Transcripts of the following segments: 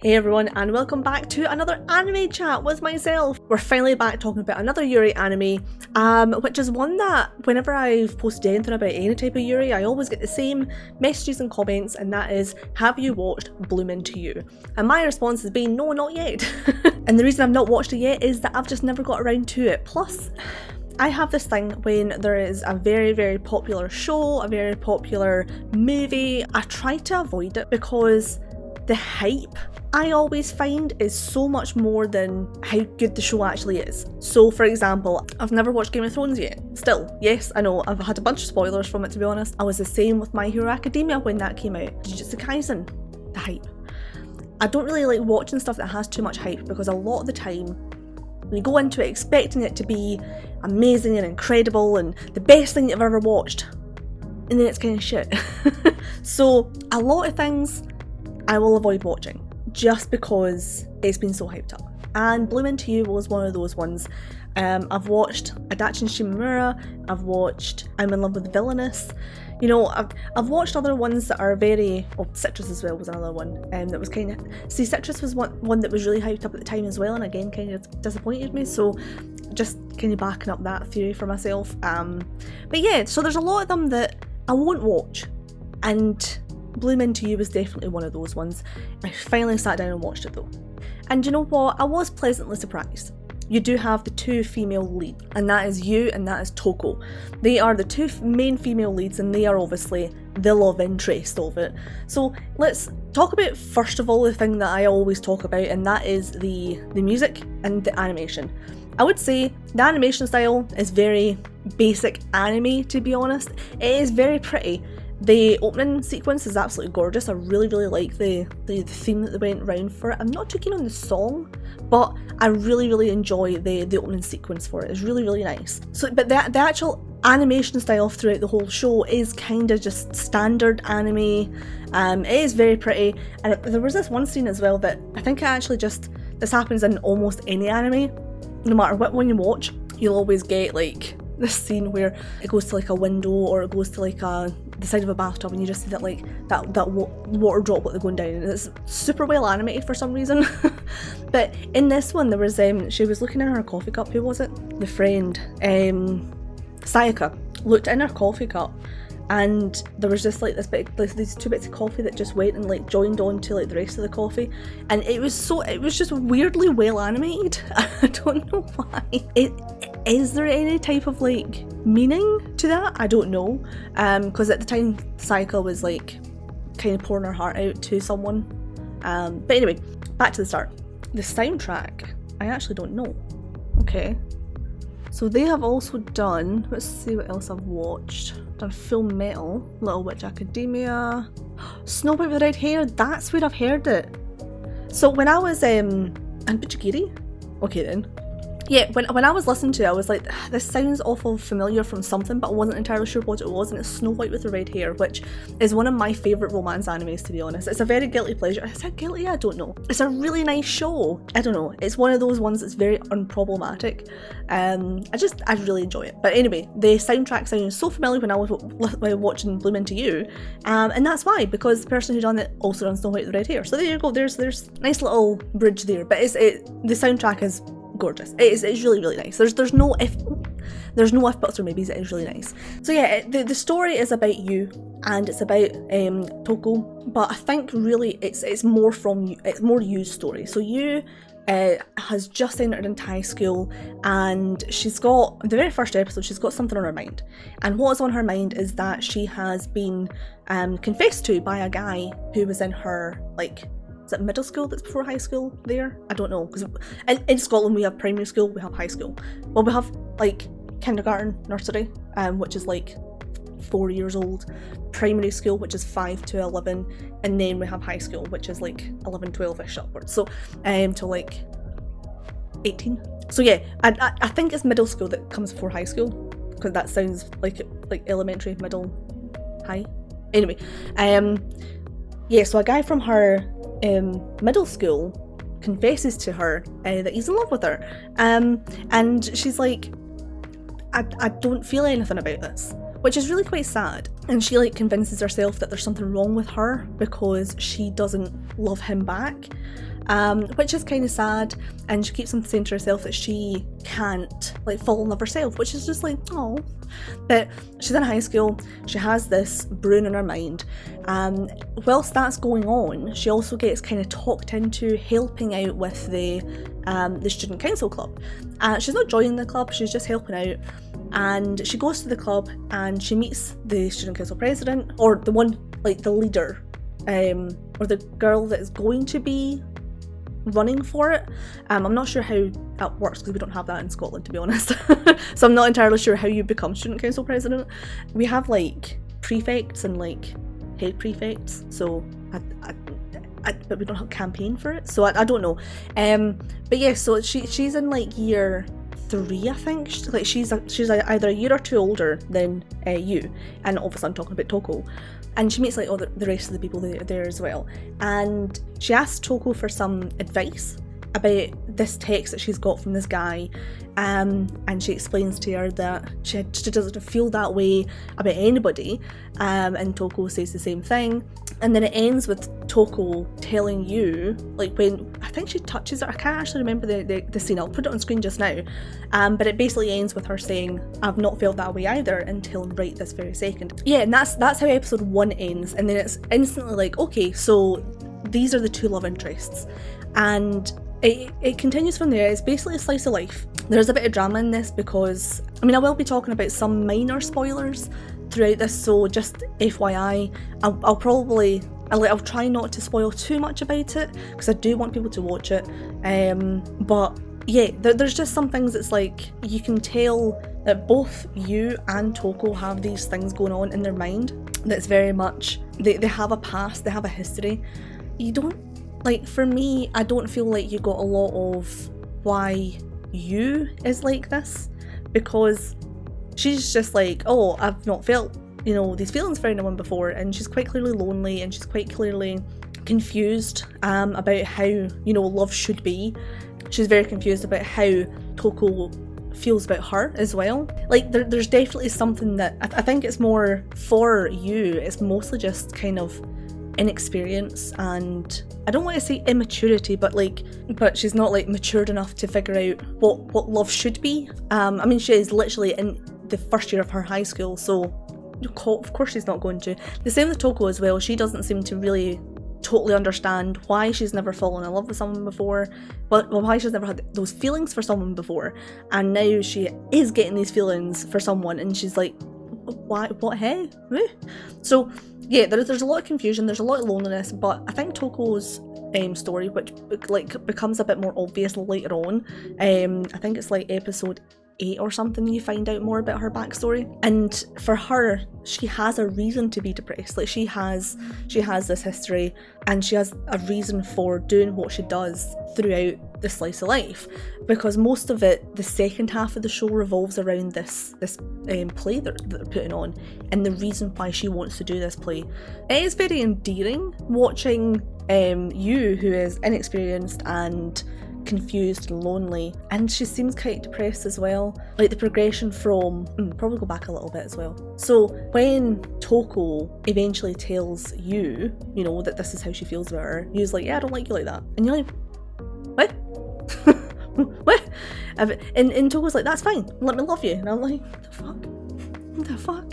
Hey everyone, and welcome back to another anime chat with myself. We're finally back talking about another Yuri anime, which is one that whenever I've posted anything about any type of Yuri, I always get the same messages and comments, and that is, have you watched Bloom Into You? And my response has been, no, not yet. And the reason I've not watched it yet is that I've just never got around to it. Plus, I have this thing when there is a very, very popular show, a very popular movie, I try to avoid it because the hype I always find is so much more than how good the show actually is. So for example, I've never watched Game of Thrones yet. Still, yes, I know, I've had a bunch of spoilers from it to be honest. I was the same with My Hero Academia when that came out. Jujutsu Kaisen, the hype. I don't really like watching stuff that has too much hype because a lot of the time we go into it expecting it to be amazing and incredible and the best thing you've ever watched, and then it's kind of shit. So a lot of things I will avoid watching just because it's been so hyped up. And Bloom Into You was one of those ones. I've watched Adachi Shimamura, I've watched I'm in Love with Villainous. You know, I've watched other ones that are very, Citrus as well was another one, that was kind of, see Citrus was one that was really hyped up at the time as well, and again kind of disappointed me, so just kind of backing up that theory for myself. But yeah, so there's a lot of them that I won't watch, and Bloom Into You was definitely one of those ones. I finally sat down and watched it though. And you know what? I was pleasantly surprised. You do have the two female leads, and that is Yu and that is Toko. They are the two main female leads, and they are obviously the love interest of it. So let's talk about, first of all, the thing that I always talk about, and that is the music and the animation. I would say the animation style is very basic anime, to be honest. It is very pretty. The opening sequence is absolutely gorgeous. I really, really like the theme that they went round for it. I'm not too keen on the song, but I really, really enjoy the opening sequence for it. It's really, really nice. So, but the actual animation style throughout the whole show is kind of just standard anime. It is very pretty, and there was this one scene as well that I think it actually just, this happens in almost any anime. No matter what one you watch, you'll always get like this scene where it goes to like a window or it goes to like the side of a bathtub, and you just see that like that water droplet going down, and it's super well animated for some reason. But in this one there was she was looking in her coffee cup. Who was it? The friend Sayaka looked in her coffee cup, and there was just like these two bits of coffee that just went and like joined on to like the rest of the coffee, and it was just weirdly well animated. I don't know why. Is there any type of like meaning to that? I don't know, because at the time Sayaka was like kind of pouring her heart out to someone. But anyway, back to the start. The soundtrack, I actually don't know. Okay, so they have also done, let's see what else I've watched. Done Full Metal, Little Witch Academia, Snow White with Red Hair. That's where I've heard it. So when I was and Bichigiri, okay then. Yeah, when I was listening to it, I was like, this sounds awful familiar from something, but I wasn't entirely sure what it was, and it's Snow White with the Red Hair, which is one of my favourite romance animes, to be honest. It's a very guilty pleasure. Is it guilty? I don't know. It's a really nice show. I don't know. It's one of those ones that's very unproblematic. I really enjoy it. But anyway, the soundtrack sounded so familiar when I was watching Bloom Into You, and that's why, because the person who done it also done Snow White with the Red Hair. So there you go. There's nice little bridge there. But the soundtrack is gorgeous. It's really, really nice. There's no if buts or maybes. It is really nice. So yeah, the story is about you, and it's about Toko, but I think really it's more from you. It's more Yu's story. So Yu has just entered into high school, and she's got, the very first episode, she's got something on her mind, and what is on her mind is that she has been confessed to by a guy who was in her, like, is it middle school that's before high school there? I don't know, because in Scotland we have primary school, we have high school. Well, we have like kindergarten, nursery, which is like 4 years old, primary school, which is 5 to 11, and then we have high school, which is like 11, 12-ish upwards, so to like 18. So yeah, I think it's middle school that comes before high school, because that sounds like elementary, middle, high. Anyway, yeah, so a guy from her middle school confesses to her that he's in love with her, and she's like, I don't feel anything about this, which is really quite sad. And she like convinces herself that there's something wrong with her because she doesn't love him back. which is kind of sad, and she keeps on saying to herself that she can't like fall in love herself, which is just like, oh. But she's in high school, she has this brewing in her mind. Whilst that's going on, she also gets kind of talked into helping out with the student council club. She's not joining the club, she's just helping out. And she goes to the club and she meets the student council president, or the one, like the leader, or the girl that is going to be running for it. I'm not sure how that works because we don't have that in Scotland, to be honest. So I'm not entirely sure how you become student council president. We have like prefects and like head prefects, so but we don't have a campaign for it, so I don't know. But yeah, so she's in like year 3, I think. She's either a year or 2 older than you, and obviously I'm talking about Toko. And she meets like all the rest of the people there as well. And she asks Toko for some advice about this text that she's got from this guy. And she explains to her that she doesn't feel that way about anybody. And Toko says the same thing. And then it ends with Toko telling you, like when, I think she touches it, I can't actually remember the scene, I'll put it on screen just now. But it basically ends with her saying, I've not felt that way either until right this very second. Yeah, and that's how episode 1 ends. And then it's instantly like, okay, so these are the 2 love interests. And it continues from there. It's basically a slice of life. There's a bit of drama in this because, I mean, I will be talking about some minor spoilers throughout this, so just FYI, I'll try not to spoil too much about it because I do want people to watch it. But yeah, there's just some things that's like, you can tell that both you and Toko have these things going on in their mind that's very much, they have a past, they have a history. You don't, like, for me, I don't feel like you got a lot of why you is like this, because she's just like, oh, I've not felt, these feelings for anyone before, and she's quite clearly lonely, and she's quite clearly confused about how, love should be. She's very confused about how Toko feels about her as well. Like, there's definitely something that, I think it's more for you, it's mostly just kind of inexperience, and I don't want to say immaturity, but she's not like matured enough to figure out what love should be. I mean, she is literally in the first year of her high school, so of course she's not going to. The same with Toko as well. She doesn't seem to really totally understand why she's never fallen in love with someone before, but why she's never had those feelings for someone before, and now she is getting these feelings for someone, and she's like, why, what, hey? So yeah, there's a lot of confusion, there's a lot of loneliness, but I think Toko's story, which like becomes a bit more obvious later on, I think it's like episode 8 or something, you find out more about her backstory. And for her, she has a reason to be depressed. Like, she has this history, and she has a reason for doing what she does throughout the slice of life, because most of it, the second half of the show, revolves around this play that they're putting on, and the reason why she wants to do this play. It is very endearing watching you, who is inexperienced and confused and lonely, and she seems quite depressed as well. Like, the progression from probably go back a little bit as well. So when Toko eventually tells you, that this is how she feels about her, you's like, yeah, I don't like you like that, and you're like, what? What? And Toko's like, that's fine, let me love you, and I'm like, what the fuck?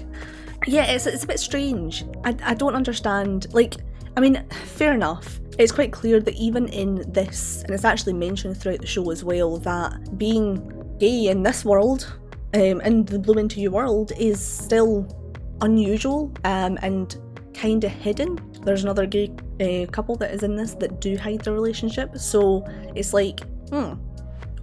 Yeah, it's a bit strange. I don't understand. Like, I mean, fair enough. It's quite clear that even in this, and it's actually mentioned throughout the show as well, that being gay in this world, in the Bloom Into You world, is still unusual and kind of hidden. There's another gay couple that is in this that do hide their relationship, so it's like,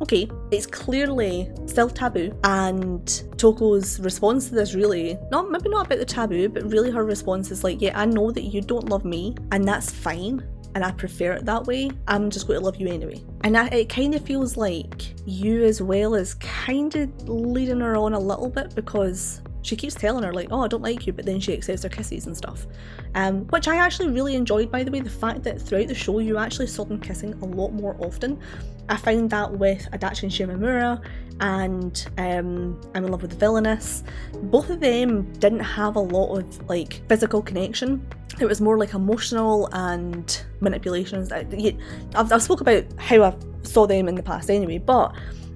okay, it's clearly still taboo, and Toko's response to this, really, maybe not about the taboo, but really her response is like, yeah, I know that you don't love me, and that's fine, and I prefer it that way, I'm just going to love you anyway. And it kind of feels like you as well is kind of leading her on a little bit, because she keeps telling her like, oh, I don't like you, but then she accepts her kisses and stuff, which I actually really enjoyed, by the way. The fact that throughout the show you actually saw them kissing a lot more often. I found that with Adachi and Shimamura, and I'm in Love with the Villainess. Both of them didn't have a lot of like physical connection It was more like emotional and manipulations. I've spoke about how I saw them in the past anyway, but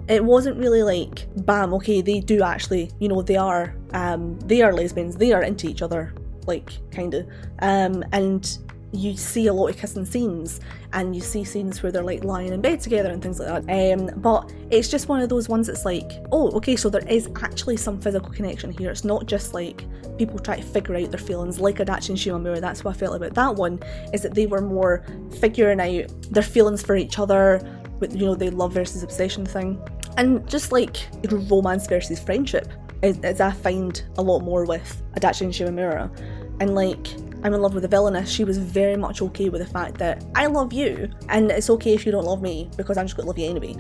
it wasn't really like, bam, okay, they do actually, you know, they are lesbians, they are into each other, like, kind of, and you see a lot of kissing scenes, and you see scenes where they're like lying in bed together and things like that, but it's just one of those ones that's like, oh, okay, so there is actually some physical connection here. It's not just like people try to figure out their feelings like Adachi and Shimamura. That's what I felt about that one, is that they were more figuring out their feelings for each other, with, you know, the love versus obsession thing, and just like romance versus friendship, as I find a lot more with Adachi and Shimamura. And like, I'm in love with the villainess, she was very much okay with the fact that I love you, and it's okay if you don't love me, because I'm just going to love you anyway.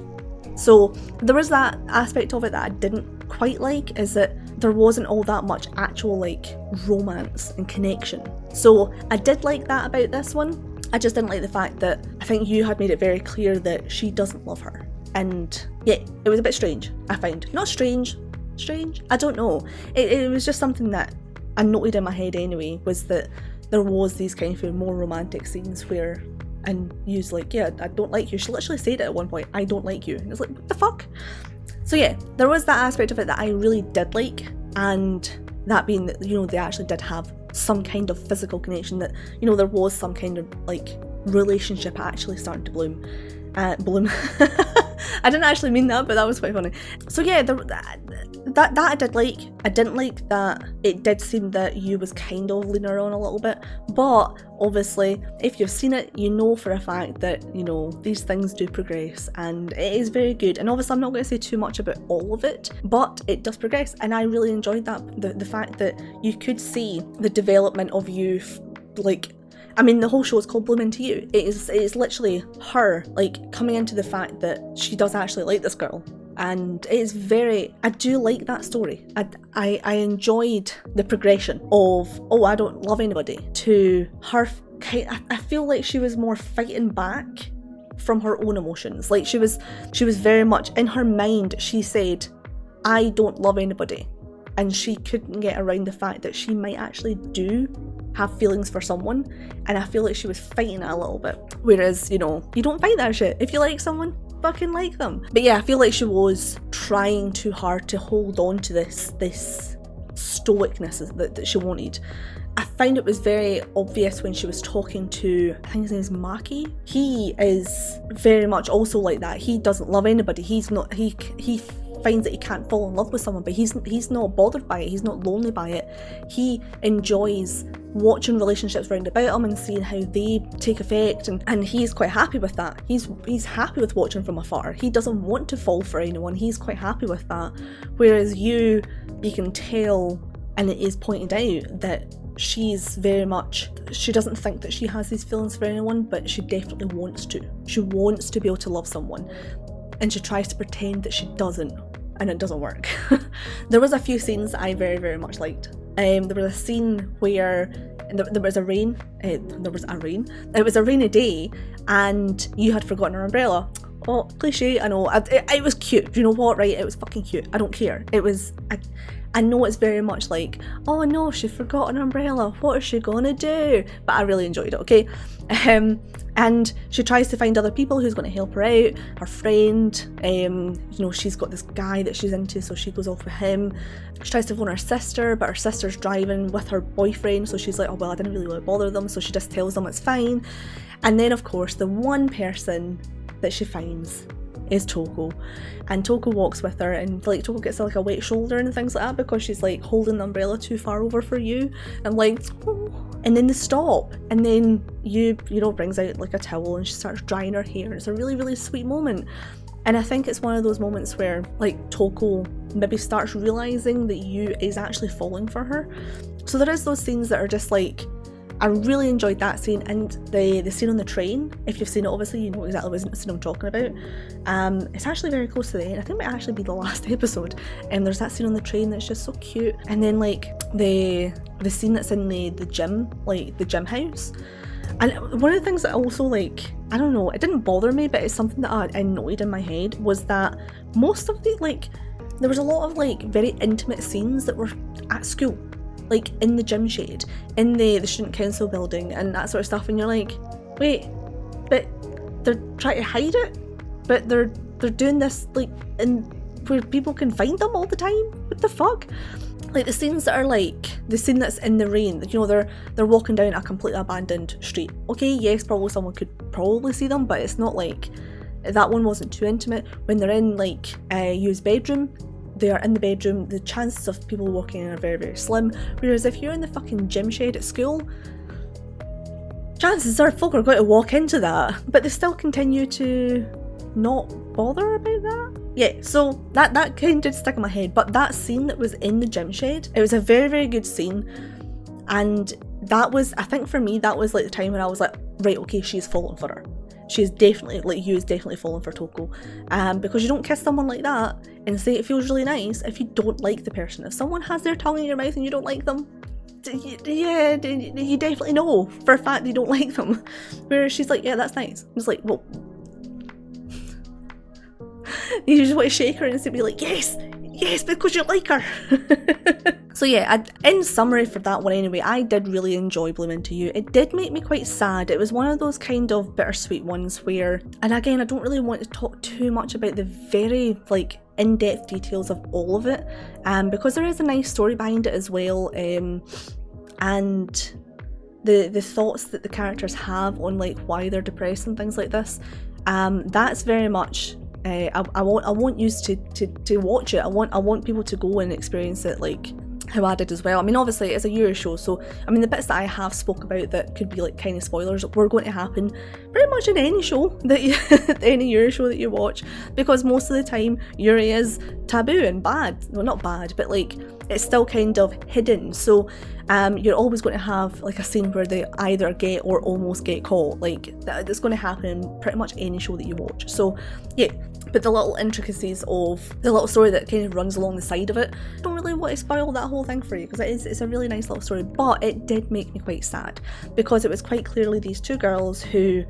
So there was that aspect of it that I didn't quite like, is that there wasn't all that much actual like romance and connection. So I did like that about this one. I just didn't like the fact that I think you had made it very clear that she doesn't love her. And yeah, it was a bit strange, I find. Not strange, I don't know. It was just something that I noted in my head anyway, was that there was these kind of more romantic scenes where, and you's like, yeah, I don't like you. She literally said it at one point, I don't like you. And it's like, what the fuck? So yeah, there was that aspect of it that I really did like, and that being that, you know, they actually did have some kind of physical connection, that, you know, there was some kind of like relationship actually starting to bloom. I didn't actually mean that, but that was quite funny. So yeah, that I did like. I didn't like that it did seem that you was kind of leaning on a little bit, but obviously if you've seen it, you know for a fact that, you know, these things do progress, and it is very good. And obviously I'm not going to say too much about all of it, but it does progress, and I really enjoyed that, the fact that you could see the development of you, like, I mean, the whole show is called Bloom Into You. It is literally her, like, coming into the fact that she does actually like this girl. And it is very, I do like that story. I enjoyed the progression of, oh, I don't love anybody, to her, I feel like she was more fighting back from her own emotions. Like, she was very much, in her mind, she said, I don't love anybody. And she couldn't get around the fact that she might actually do have feelings for someone, and I feel like she was fighting it a little bit. Whereas, you know, you don't fight that shit. If you like someone, fucking like them. But yeah, I feel like she was trying too hard to hold on to this stoicness that she wanted. I find it was very obvious when she was talking to, I think his name is Maki. He is very much also like that. He doesn't love anybody. He's not, he finds that he can't fall in love with someone, but he's not bothered by it. He's not lonely by it. He enjoys watching relationships round about him and seeing how they take effect, and he's quite happy with that. He's happy with watching from afar. He doesn't want to fall for anyone. He's quite happy with that. Whereas you can tell, and it is pointed out, that she's very much, she doesn't think that she has these feelings for anyone, but she definitely wants to. She wants to be able to love someone, and she tries to pretend that she doesn't, and it doesn't work. There was a few scenes I very, very much liked. There was a scene where there was a rain. It was a rainy day, and you had forgotten her umbrella. Oh, cliche, I know. It was cute. Do you know what, right? It was fucking cute. I don't care. It was... I know it's very much like, oh no, she forgot an umbrella, what is she gonna do? But I really enjoyed it, okay? And she tries to find other people who's going to help her out. Her friend, you know, she's got this guy that she's into, so she goes off with him. She tries to phone her sister, but her sister's driving with her boyfriend, so she's like, oh well, I didn't really want to bother them, so she just tells them it's fine. And then of course the one person that she finds is Toko, and Toko walks with her, and like Toko gets like a wet shoulder and things like that because she's like holding the umbrella too far over for you, and like, oh. And then they stop, and then you know, brings out like a towel and she starts drying her hair. It's a really, really sweet moment. And I think it's one of those moments where like Toko maybe starts realizing that Yu is actually falling for her. So there is those scenes that are just like, I really enjoyed that scene, and the scene on the train. If you've seen it, obviously you know exactly what scene I'm talking about. It's actually very close to the end. I think it might actually be the last episode. And there's that scene on the train that's just so cute. And then like the scene that's in the gym, like the gym house. And one of the things that also, like, I don't know, it didn't bother me, but it's something that I noted in my head, was that most of the, like, there was a lot of like very intimate scenes that were at school. like in the gym shade, in the student council building and that sort of stuff, and you're like, wait, but they're trying to hide it, but they're doing this like in where people can find them all the time. What the fuck? Like the scenes that are like the scene that's in the rain, you know, they're walking down a completely abandoned street. Okay, yes, probably someone could probably see them, but it's not like that one wasn't too intimate. When they're in like Yu's bedroom, they are in the bedroom, the chances of people walking in are very, very slim. Whereas if you're in the fucking gym shade at school, chances are folk are going to walk into that, but they still continue to not bother about that. Yeah, so that kind of did stick in my head, but that scene that was in the gym shade, it was a very, very good scene, and that was, I think for me, that was like the time when I was like, right, okay, she's fallen for her. She's definitely, like, Yu's definitely fallen for Toko, because you don't kiss someone like that and say it feels really nice if you don't like the person. If someone has their tongue in your mouth and you don't like them, yeah, you definitely know for a fact you don't like them. Whereas she's like, yeah, that's nice. It's like, well, you just want to shake her and be like, yes, because you like her. So yeah, in summary for that one anyway, I did really enjoy Bloom Into You. It did make me quite sad. It was one of those kind of bittersweet ones where, and again, I don't really want to talk too much about the very like in-depth details of all of it, because there is a nice story behind it as well, and the thoughts that the characters have on like why they're depressed and things like this, that's very much I want you to watch it. I want people to go and experience it like how I did as well. I mean, obviously it's a Yuri show, so I mean the bits that I have spoke about that could be like kind of spoilers were going to happen pretty much in any show that you, any Yuri show that you watch, because most of the time Yuri is taboo and bad. Well, not bad, but like it's still kind of hidden. So you're always going to have like a scene where they either get or almost get caught. Like that's going to happen in pretty much any show that you watch. So yeah. But the little intricacies of the little story that kind of runs along the side of it, I don't really want to spoil that whole thing for you, because it's a really nice little story, but it did make me quite sad, because it was quite clearly these two girls who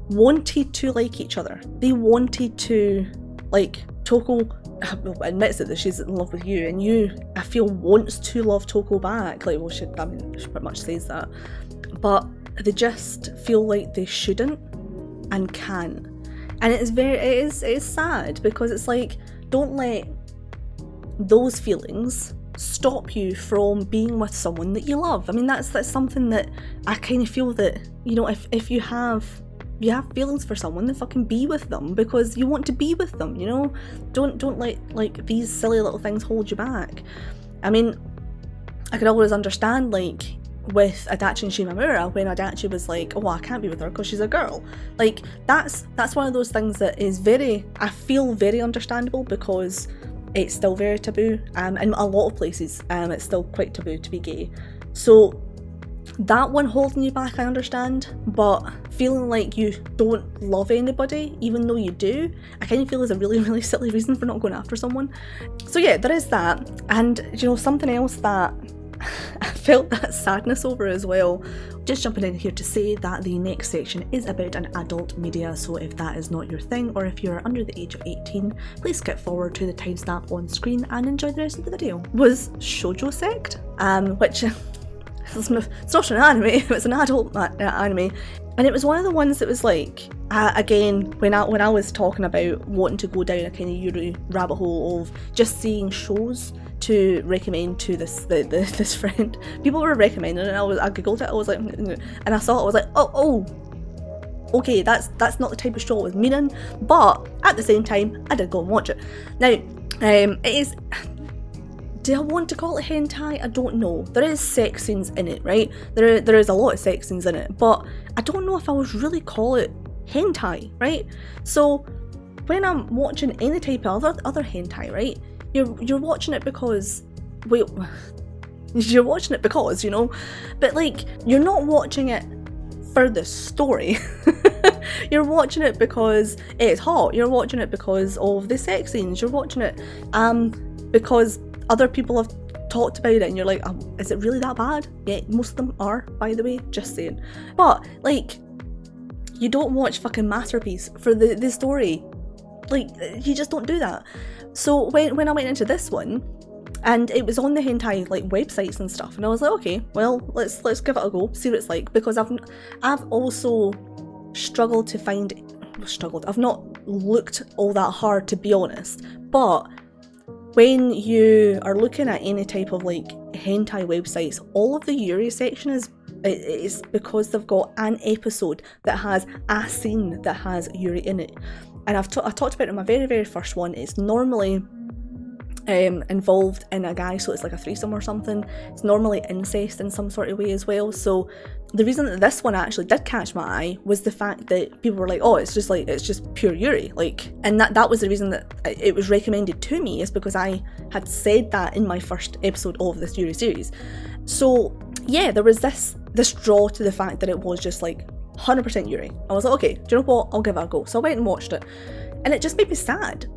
wanted to like each other. They wanted to, like, Toko admits that she's in love with Yu, and Yu, I feel, wants to love Toko back. Like, well, she pretty much says that, but they just feel like they shouldn't and can't. And it is sad, because it's like, don't let those feelings stop you from being with someone that you love. I mean, that's something that I kind of feel that, you know, if you have feelings for someone, then fucking be with them, because you want to be with them, you know? Don't let like these silly little things hold you back. I mean, I could always understand, like, with Adachi and Shimamura, when Adachi was like, oh, I can't be with her because she's a girl. Like, that's one of those things that is I feel very understandable, because it's still very taboo. In a lot of places, it's still quite taboo to be gay. So that one holding you back, I understand, but feeling like you don't love anybody, even though you do, I kind of feel is a really, really silly reason for not going after someone. So yeah, there is that. And, you know, something else that I felt that sadness over as well. Just jumping in here to say that the next section is about an adult media, so if that is not your thing, or if you're under the age of 18, please skip forward to the timestamp on screen and enjoy the rest of the video. Was Shoujo Sect, which it's not an anime, it's an adult anime, and it was one of the ones that was like, again, when I was talking about wanting to go down a kind of Yuri rabbit hole of just seeing shows to recommend to this friend. People were recommending it, and I googled it, I was like, and I saw it, I was like, oh, okay, that's not the type of show I was meaning, but at the same time, I did go and watch it. Now, it is, do I want to call it hentai? I don't know. There is sex scenes in it, right? There is a lot of sex scenes in it, but I don't know if I would really call it hentai, right? So when I'm watching any type of other hentai, right, you're watching it because, you're watching it because, you know, but like, you're not watching it for the story. You're watching it because it's hot. You're watching it because of the sex scenes. You're watching it because other people have talked about it, and you're like, is it really that bad? Yeah, most of them are, by the way, just saying. But like, you don't watch fucking Masterpiece for the story. Like, you just don't do that. So when I went into this one, and it was on the hentai like websites and stuff, and I was like, okay, well, let's give it a go, see what it's like, because I've also struggled to find, I've not looked all that hard, to be honest, but when you are looking at any type of like hentai websites, all of the Yuri section is because they've got an episode that has a scene that has Yuri in it. And I talked about it in my very, very first one. It's normally involved in a guy, so it's like a threesome or something. It's normally incest in some sort of way as well. So the reason that this one actually did catch my eye was the fact that people were like, oh, it's just pure Yuri, like, and that was the reason that it was recommended to me, is because I had said that in my first episode of this Yuri series. So yeah, there was this draw to the fact that it was just like 100% Yuri. I was like, okay, do you know what, I'll give it a go. So I went and watched it, and it just made me sad.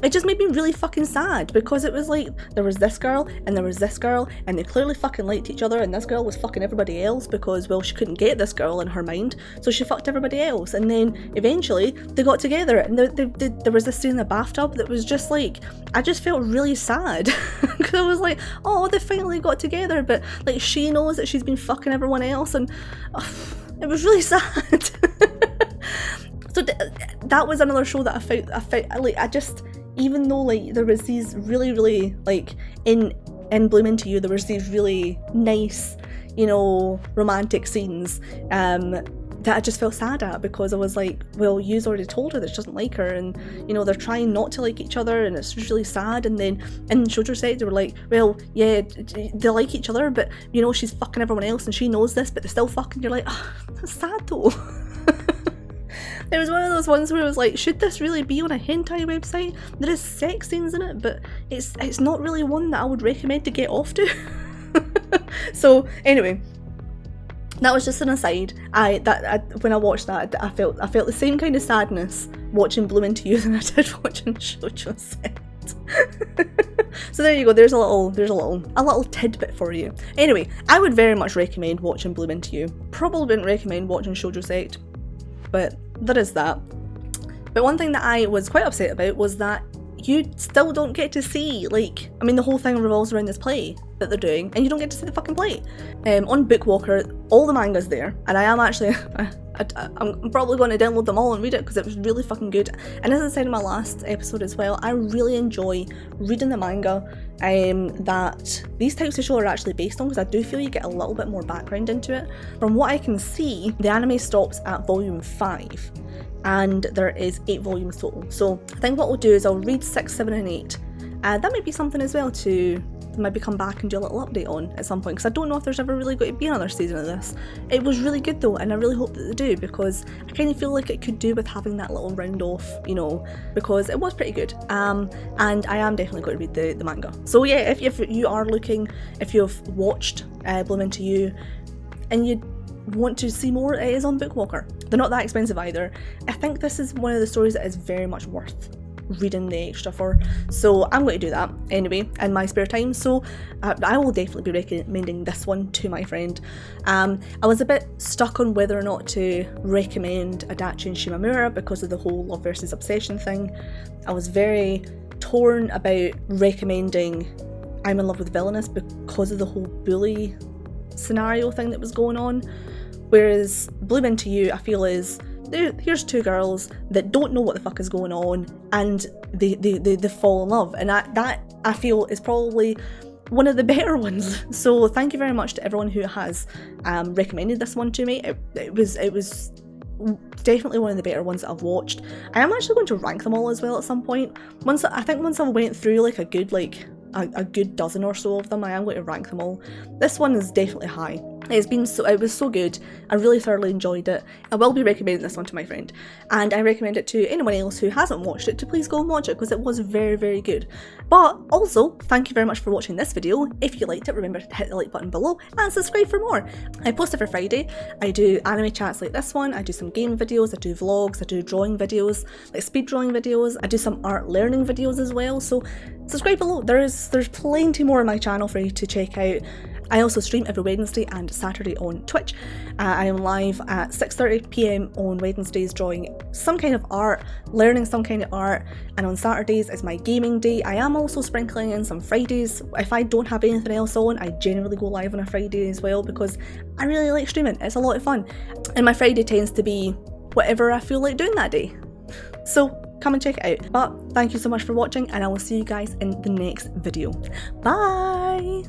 It just made me really fucking sad, because it was like, there was this girl and there was this girl, and they clearly fucking liked each other, and this girl was fucking everybody else because, well, she couldn't get this girl in her mind, so she fucked everybody else, and then eventually they got together, and there was this scene in the bathtub that was just like, I just felt really sad, because I was like, oh, they finally got together, but like, she knows that she's been fucking everyone else, and it was really sad. So that was another show that I found like, I just, even though like there was these really, really, like, in Bloom Into You, there was these really nice, you know, romantic scenes that I just felt sad at, because I was like, well, you've already told her that she doesn't like her, and, you know, they're trying not to like each other, and it's just really sad. And then in Shoujo Sect, they were like, well, yeah, they like each other, but, you know, she's fucking everyone else, and she knows this, but they're still fucking. You're like, oh, that's sad though. It was one of those ones where it was like, should this really be on a hentai website? There is sex scenes in it, but it's not really one that I would recommend to get off to. So anyway, that was just an aside. When I watched that, I felt the same kind of sadness watching Bloom Into You than I did watching Shoujo Sect. So there you go. There's a little tidbit for you. Anyway, I would very much recommend watching Bloom Into You. Probably wouldn't recommend watching Shoujo Sect, but there is that. But one thing that I was quite upset about was that you still don't get to see, like, I mean, the whole thing revolves around this play that they're doing, and you don't get to see the fucking play. On Bookwalker, all the manga's there, and I am actually, I'm probably going to download them all and read it, because it was really fucking good. And as I said in my last episode as well, I really enjoy reading the manga that these types of show are actually based on, because I do feel you get a little bit more background into it. From what I can see, the anime stops at volume 5, and there is 8 volumes total. So I think what we'll do is I'll read 6, 7 and 8. That might be something as well to maybe come back and do a little update on at some point, because I don't know if there's ever really going to be another season of this. It was really good though, and I really hope that they do, because I kind of feel like it could do with having that little round off, you know, because it was pretty good. And I am definitely going to read the manga. So yeah, if you are looking, if you've watched Bloom Into You and you want to see more, it is on Bookwalker. They're not that expensive either. I think this is one of the stories that is very much worth reading the extra for, so I'm going to do that anyway in my spare time. So I will definitely be recommending this one to my friend. I was a bit stuck on whether or not to recommend Adachi and Shimamura because of the whole love versus obsession thing. I was very torn about recommending I'm in Love with Villainous because of the whole bully scenario thing that was going on, whereas Bloom Into You, I feel, is here's two girls that don't know what the fuck is going on, and they fall in love, and that I feel is probably one of the better ones. So thank you very much to everyone who has recommended this one to me. It was definitely one of the better ones that I've watched. I am actually going to rank them all as well at some point. Once I went through like a good dozen or so of them, I am going to rank them all. This one is definitely high. It was so good. I really thoroughly enjoyed it. I will be recommending this one to my friend, and I recommend it to anyone else who hasn't watched it to please go and watch it, because it was very, very good. But also, thank you very much for watching this video. If you liked it, remember to hit the like button below and subscribe for more. I post every Friday. I do anime chats like this one, I do some game videos, I do vlogs, I do drawing videos, like speed drawing videos, I do some art learning videos as well, so subscribe below. There's plenty more on my channel for you to check out. I also stream every Wednesday and Saturday on Twitch. I am live at 6:30 p.m. on Wednesdays drawing some kind of art, learning some kind of art, and on Saturdays is my gaming day. I am also sprinkling in some Fridays. If I don't have anything else on, I generally go live on a Friday as well because I really like streaming. It's a lot of fun. And my Friday tends to be whatever I feel like doing that day. So come and check it out. But thank you so much for watching, and I will see you guys in the next video. Bye!